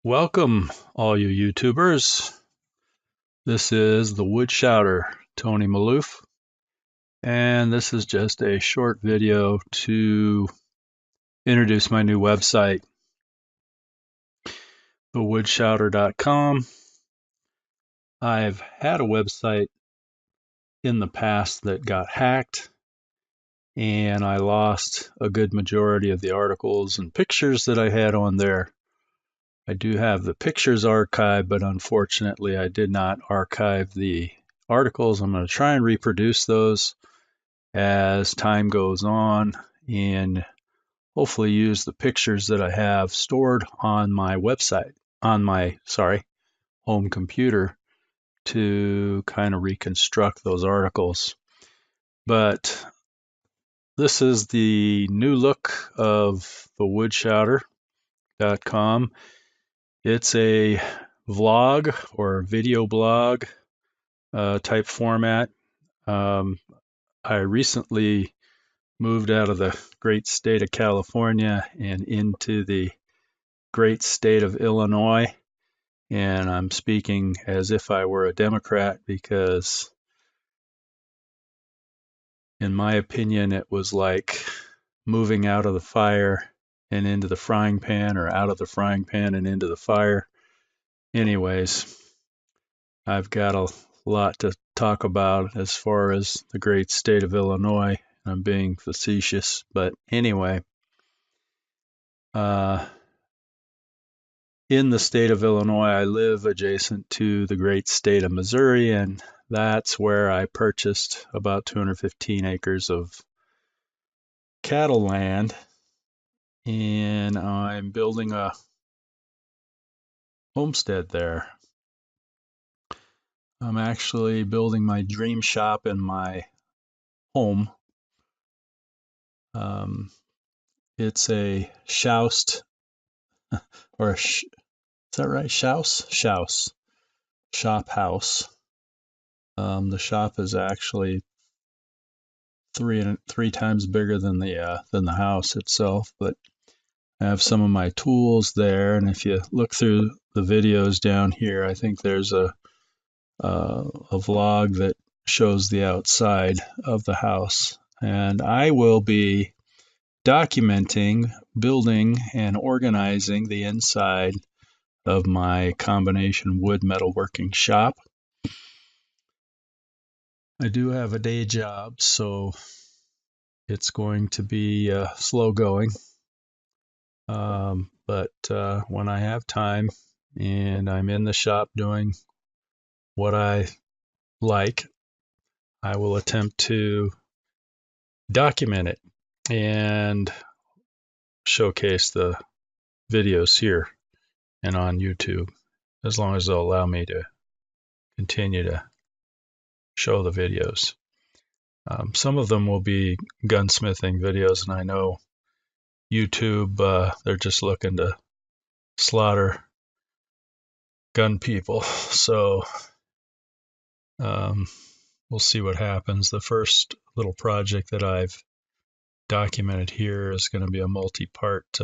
Welcome, all you YouTubers. This is the WoodShouter, Tony Maloof, and this is just a short video to introduce my new website, thewoodshouter.com. I've had a website in the past that got hacked, and I lost a good majority of the articles and pictures that I had on there. I do have the pictures archived, but unfortunately I did not archive the articles. I'm going to try and reproduce those as time goes on and hopefully use the pictures that I have stored on my website, on my, home computer to kind of reconstruct those articles. But this is the new look of the woodshouter.com. It's a vlog or video blog type format. I recently moved out of the great state of California and into the great state of Illinois. And I'm speaking as if I were a Democrat because, in my opinion, it was like moving out of the fire and into the frying pan, or out of the frying pan and into the fire. Anyways, I've got a lot to talk about as far as the great state of Illinois. I'm being facetious, but anyway, in the state of Illinois, I live adjacent to the great state of Missouri, and that's where I purchased about 215 acres of cattle land, and I'm building a homestead there. I'm actually building my dream shop in my home. It's a shoust, or is that right? Shouse shop house. The shop is actually three times bigger than the house itself, but I have some of my tools there, and if you look through the videos down here, I think there's a vlog that shows the outside of the house, and I will be documenting, building, and organizing the inside of my combination wood metalworking shop. I do have a day job, so it's going to be slow going. But when I have time and I'm in the shop doing what I like, I will attempt to document it and showcase the videos here and on YouTube, as long as they'll allow me to continue to show the videos. Some of them will be gunsmithing videos, and I know YouTube, they're just looking to slaughter gun people. So we'll see what happens. The first little project that I've documented here is going to be a multi-part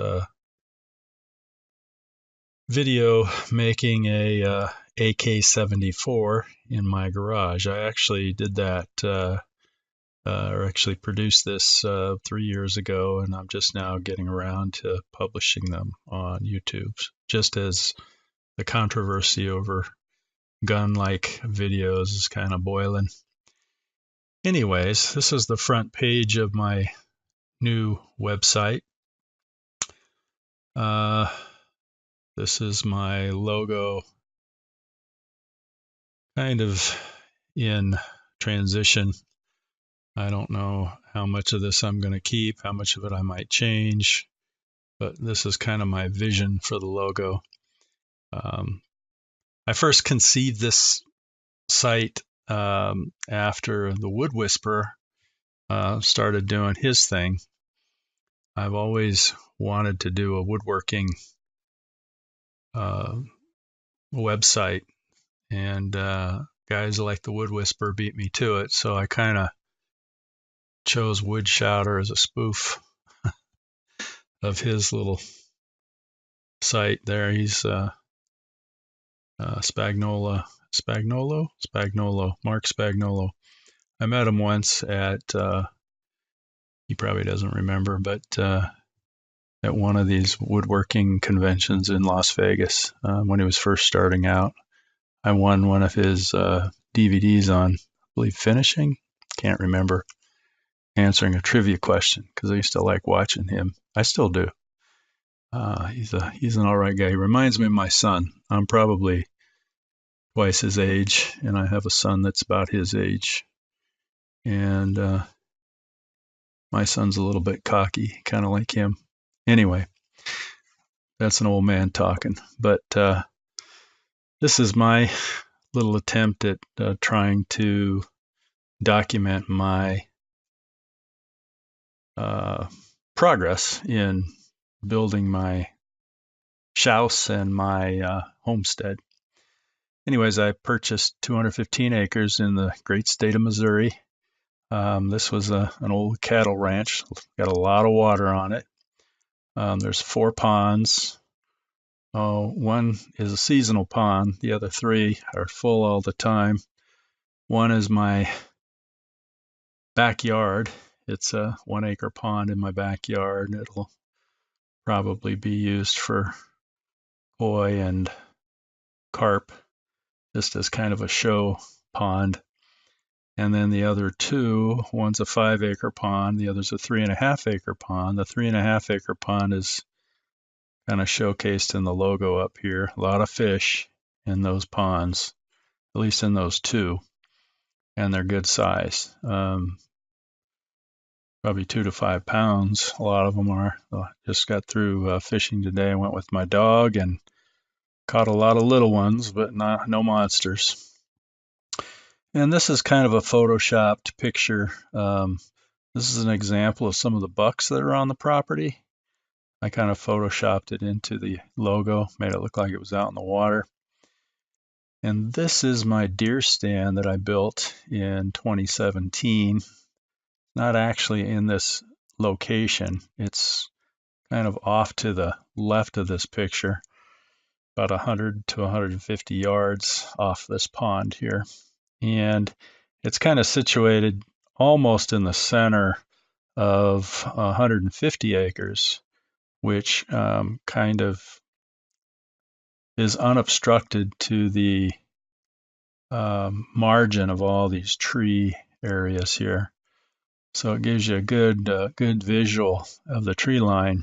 video making a AK-74 in my garage. I actually did that, or actually produced this 3 years ago, and I'm just now getting around to publishing them on YouTube, just as the controversy over gun-like videos is kind of boiling. Anyways, this is the front page of my new website. This is my logo, kind of in transition. I don't know how much of this I'm going to keep, how much of it I might change, but this is kind of my vision for the logo. I first conceived this site after the Wood Whisperer started doing his thing. I've always wanted to do a woodworking website, and guys like the Wood Whisperer beat me to it, so I kind of chose WoodShouter as a spoof of his little site there. He's Spagnola, Mark Spagnolo. I met him once at, he probably doesn't remember, but at one of these woodworking conventions in Las Vegas when he was first starting out. I won one of his DVDs on, I believe, finishing. Can't remember. Answering a trivia question because I used to like watching him. I still do. He's an all right guy. He reminds me of my son. I'm probably twice his age, and I have a son that's about his age. And my son's a little bit cocky, kind of like him. Anyway, that's an old man talking. But this is my little attempt at trying to document my progress in building my house and my homestead. Anyways, I purchased 215 acres in the great state of Missouri. This was an old cattle ranch, got a lot of water on it. There's 4 ponds. One is a seasonal pond. The other 3 are full all the time. One is my backyard. It's a 1-acre pond in my backyard. It'll probably be used for koi and carp, just as kind of a show pond. And then the other 2, one's a 5-acre pond, the other's a 3.5-acre pond. The 3.5-acre pond is kind of showcased in the logo up here. A lot of fish in those ponds, at least in those 2, and they're good size. Probably 2 to 5 pounds. A lot of them are. Just got through fishing today. I went with my dog and caught a lot of little ones, but no monsters. And this is kind of a photoshopped picture. This is an example of some of the bucks that are on the property. I kind of photoshopped it into the logo, made it look like it was out in the water. And this is my deer stand that I built in 2017. Not actually in this location. It's kind of off to the left of this picture, about 100 to 150 yards off this pond here. And it's kind of situated almost in the center of 150 acres, which kind of is unobstructed to the margin of all these tree areas here. So it gives you a good visual of the tree line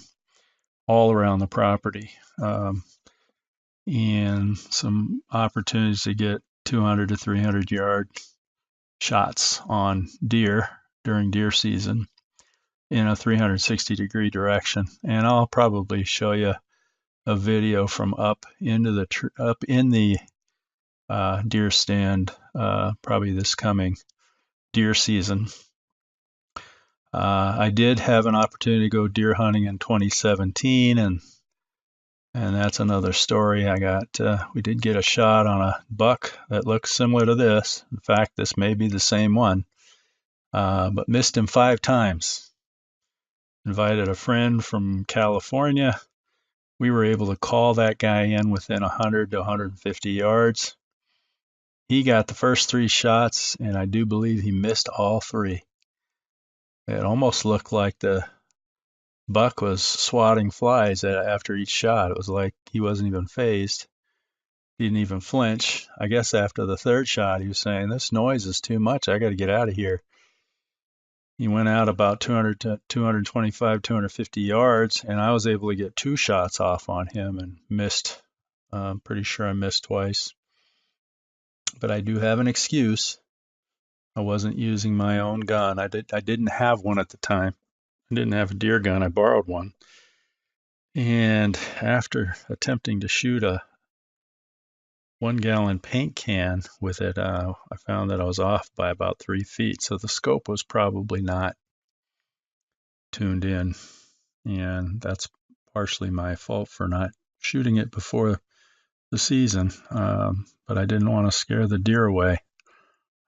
all around the property, and some opportunities to get 200 to 300 yard shots on deer during deer season in a 360-degree direction. And I'll probably show you a video from up in the deer stand probably this coming deer season. I did have an opportunity to go deer hunting in 2017, and that's another story. We did get a shot on a buck that looks similar to this. In fact, this may be the same one, but missed him 5 times. Invited a friend from California. We were able to call that guy in within 100 to 150 yards. He got the first 3 shots, and I do believe he missed all 3. It almost looked like the buck was swatting flies after each shot. It was like he wasn't even phased. He didn't even flinch. I guess after the 3rd shot, he was saying, "This noise is too much. I got to get out of here." He went out about 200 to 225, 250 yards, and I was able to get 2 shots off on him and missed. I'm pretty sure I missed twice. But I do have an excuse. I wasn't using my own gun. I didn't have one at the time. I didn't have a deer gun. I borrowed one. And after attempting to shoot a 1-gallon paint can with it, I found that I was off by about 3 feet. So the scope was probably not tuned in. And that's partially my fault for not shooting it before the season. But I didn't want to scare the deer away.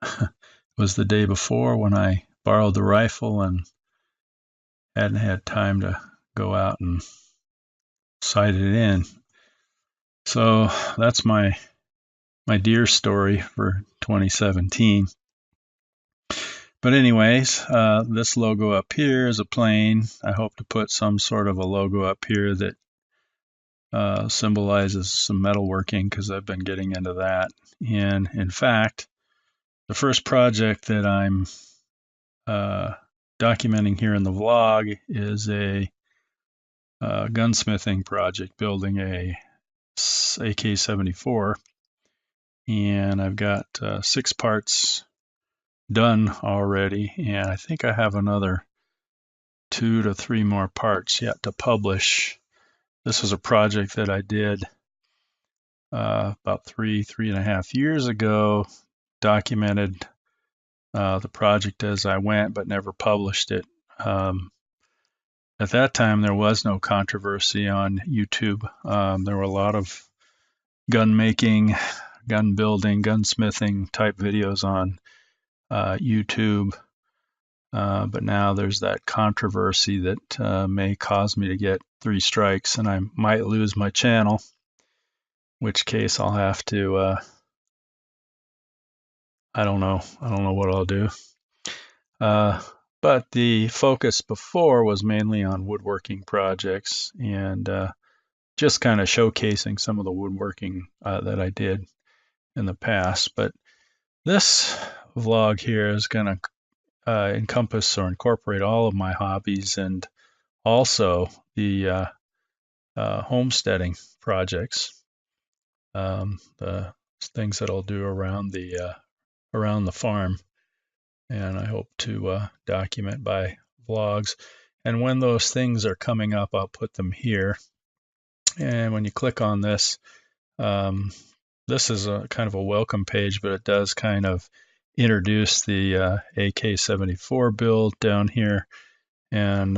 It was the day before when I borrowed the rifle and hadn't had time to go out and sight it in. So that's my my deer story for 2017. But anyways, this logo up here is a plane. I hope to put some sort of a logo up here that symbolizes some metalworking, because I've been getting into that. And in fact, the first project that I'm documenting here in the vlog is a gunsmithing project, building a AK-74, and I've got 6 parts done already, and I think I have another 2 to 3 more parts yet to publish. This was a project that I did about 3.5 years ago, documented the project as I went, but never published it. At that time, there was no controversy on YouTube. There were a lot of gun making, gun building, gunsmithing type videos on YouTube. But now there's that controversy that may cause me to get 3 strikes, and I might lose my channel, in which case I'll have to, I don't know what I'll do. But the focus before was mainly on woodworking projects, and just kind of showcasing some of the woodworking that I did in the past. But this vlog here is going to encompass or incorporate all of my hobbies, and also the homesteading projects, the things that I'll do around the farm, and I hope to document by vlogs. And when those things are coming up, I'll put them here. And when you click on this, this is a kind of a welcome page, but it does kind of introduce the AK-74 build down here, and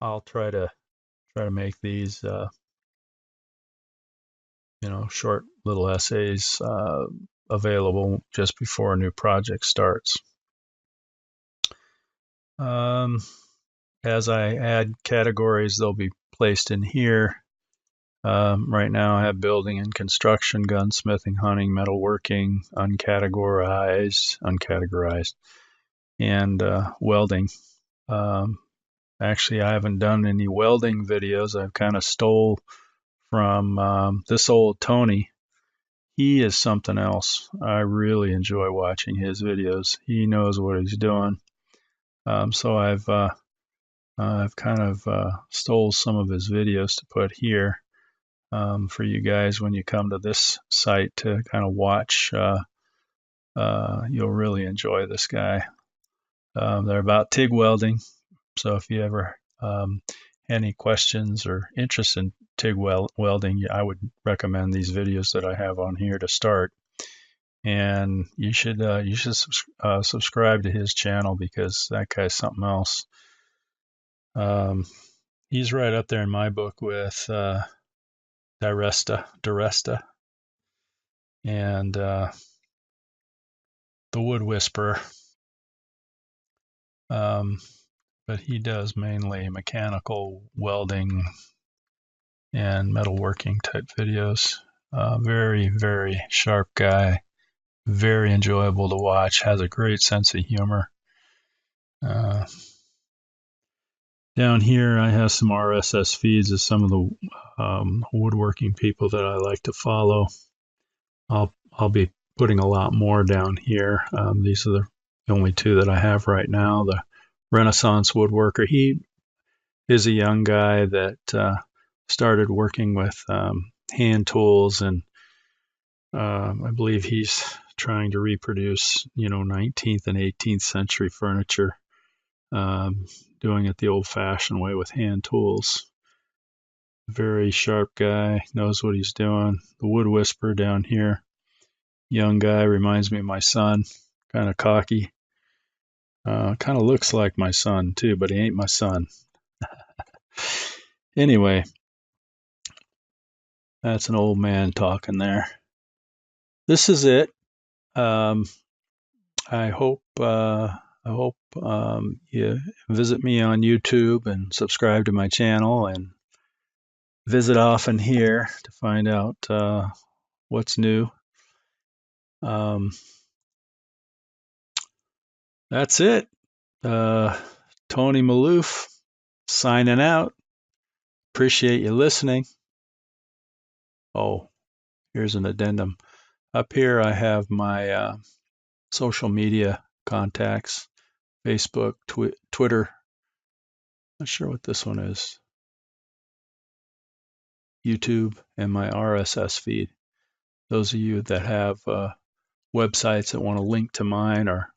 I'll try to make these short little essays available just before a new project starts. As I add categories, they'll be placed in here. Right now I have building and construction, gunsmithing, hunting, metalworking, uncategorized, and welding. Actually, I haven't done any welding videos. I've kind of stole from this old Tony. He is something else. I really enjoy watching his videos. He knows what he's doing. So I've kind of stole some of his videos to put here for you guys when you come to this site to kind of watch. You'll really enjoy this guy. They're about TIG welding. So if you ever any questions or interest in TIG welding, I would recommend these videos that I have on here to start. And you should subscribe to his channel, because that guy's something else. He's right up there in my book with Duresta, and the Wood Whisperer. But he does mainly mechanical welding and metalworking type videos. Very, very sharp guy. Very enjoyable to watch. Has a great sense of humor. Down here, I have some RSS feeds of some of the woodworking people that I like to follow. I'll be putting a lot more down here. These are the only 2 that I have right now. The Renaissance Woodworker. He is a young guy that started working with hand tools, and I believe he's trying to reproduce, 19th and 18th century furniture, doing it the old-fashioned way with hand tools. Very sharp guy, knows what he's doing. The Wood Whisperer down here, young guy, reminds me of my son, kind of cocky. Kind of looks like my son too, but he ain't my son. Anyway, that's an old man talking there. This is it. I hope you visit me on YouTube and subscribe to my channel, and visit often here to find out what's new. That's it. Tony Maloof signing out. Appreciate you listening. Oh, here's an addendum. Up here, I have my social media contacts: Facebook, Twitter. Not sure what this one is. YouTube, and my RSS feed. Those of you that have websites that want to link to mine or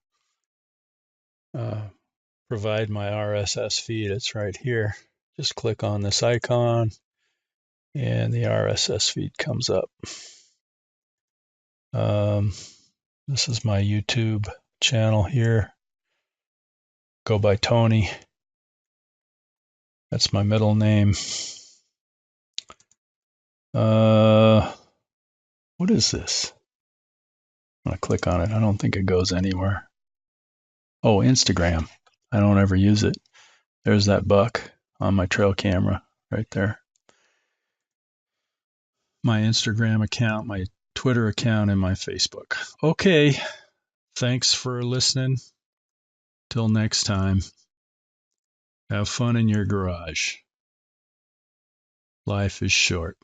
provide my RSS feed, it's right here. Just click on this icon and the RSS feed comes up. This is my YouTube channel here. Go by Tony. That's my middle name. What is this? I'm going to click on it. I don't think it goes anywhere. Oh, Instagram. I don't ever use it. There's that buck on my trail camera right there. My Instagram account, my Twitter account, and my Facebook. Okay. Thanks for listening. Till next time. Have fun in your garage. Life is short.